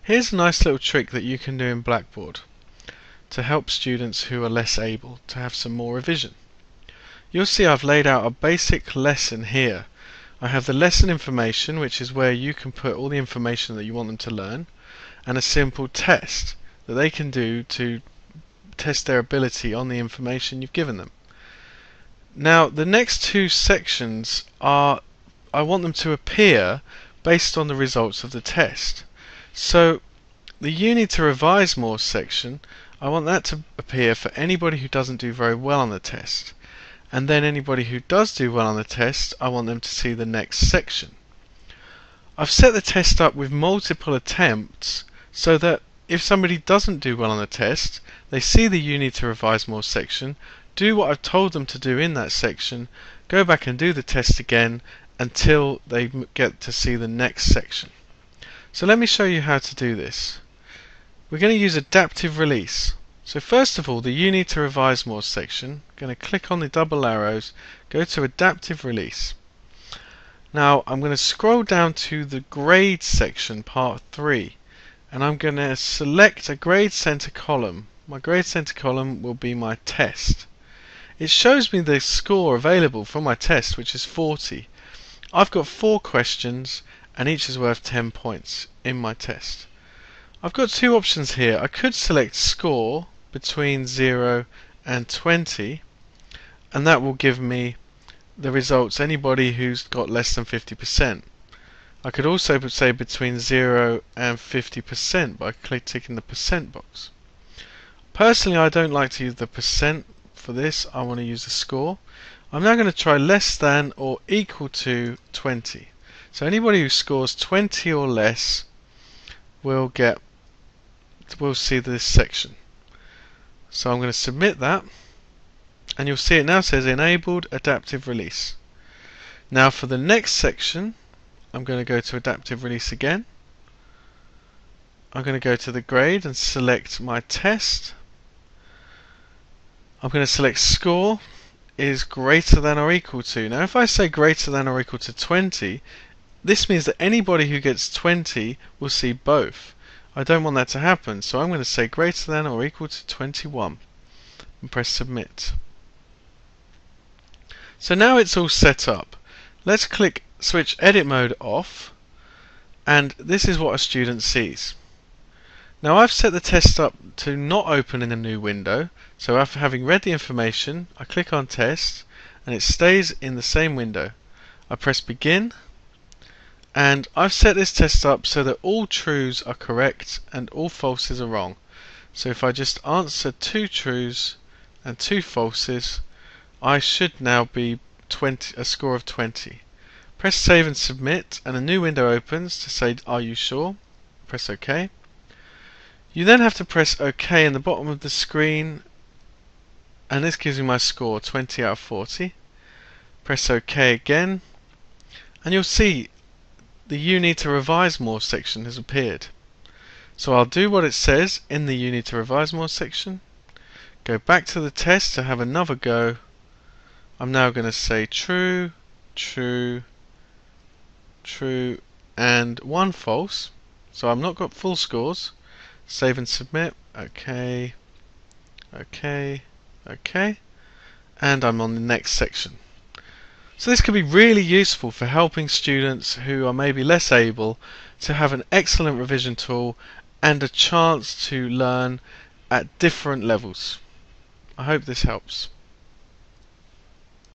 Here's a nice little trick that you can do in Blackboard to help students who are less able to have some more revision. You'll see I've laid out a basic lesson here. I have the lesson information, which is where you can put all the information that you want them to learn, and a simple test that they can do to test their ability on the information you've given them. Now the next two sections are, I want them to appear based on the results of the test. So the you need to revise more section, I want that to appear for anybody who doesn't do very well on the test. And then anybody who does do well on the test, I want them to see the next section. I've set the test up with multiple attempts so that if somebody doesn't do well on the test, they see the you need to revise more section, do what I've told them to do in that section, go back and do the test again until they get to see the next section. So let me show you how to do this. We're going to use adaptive release. So first of all, the you need to revise more section, I'm going to click on the double arrows, go to adaptive release. Now I'm going to scroll down to the grade section, part 3, and I'm going to select a grade center column. My grade center column will be my test. It shows me the score available for my test, which is 40. I've got 4 questions and each is worth 10 points in my test. I've got two options here. I could select score between 0 and 20, and that will give me the results, anybody who's got less than 50%. I could also say between 0 and 50% by ticking the percent box. Personally, I don't like to use the percent for this. I want to use the score. I'm now going to try less than or equal to 20. So anybody who scores 20 or less will see this section. So I'm going to submit that, and you'll see it now says enabled adaptive release. Now for the next section, I'm going to go to adaptive release again. I'm going to go to the grade and select my test. I'm going to select score is greater than or equal to. Now if I say greater than or equal to 20, this means that anybody who gets 20 will see both. I don't want that to happen, so I'm going to say greater than or equal to 21 and press submit. So now it's all set up. Let's switch edit mode off, and this is what a student sees. Now I've set the test up to not open in a new window, so after having read the information, I click on test and it stays in the same window. I press begin, and I've set this test up so that all trues are correct and all falses are wrong. So if I just answer 2 trues and 2 falses, I should now be a score of 20. Press save and submit, and a new window opens to say are you sure? Press OK. You then have to press OK in the bottom of the screen, and this gives me my score, 20 out of 40. Press OK again, and you'll see the you need to revise more section has appeared. So I'll do what it says in the you need to revise more section, go back to the test to have another go. I'm now going to say true, true, true, and 1 false. So I've not got full scores. Save and submit. OK, OK, OK, and I'm on the next section. So this can be really useful for helping students who are maybe less able to have an excellent revision tool and a chance to learn at different levels. I hope this helps.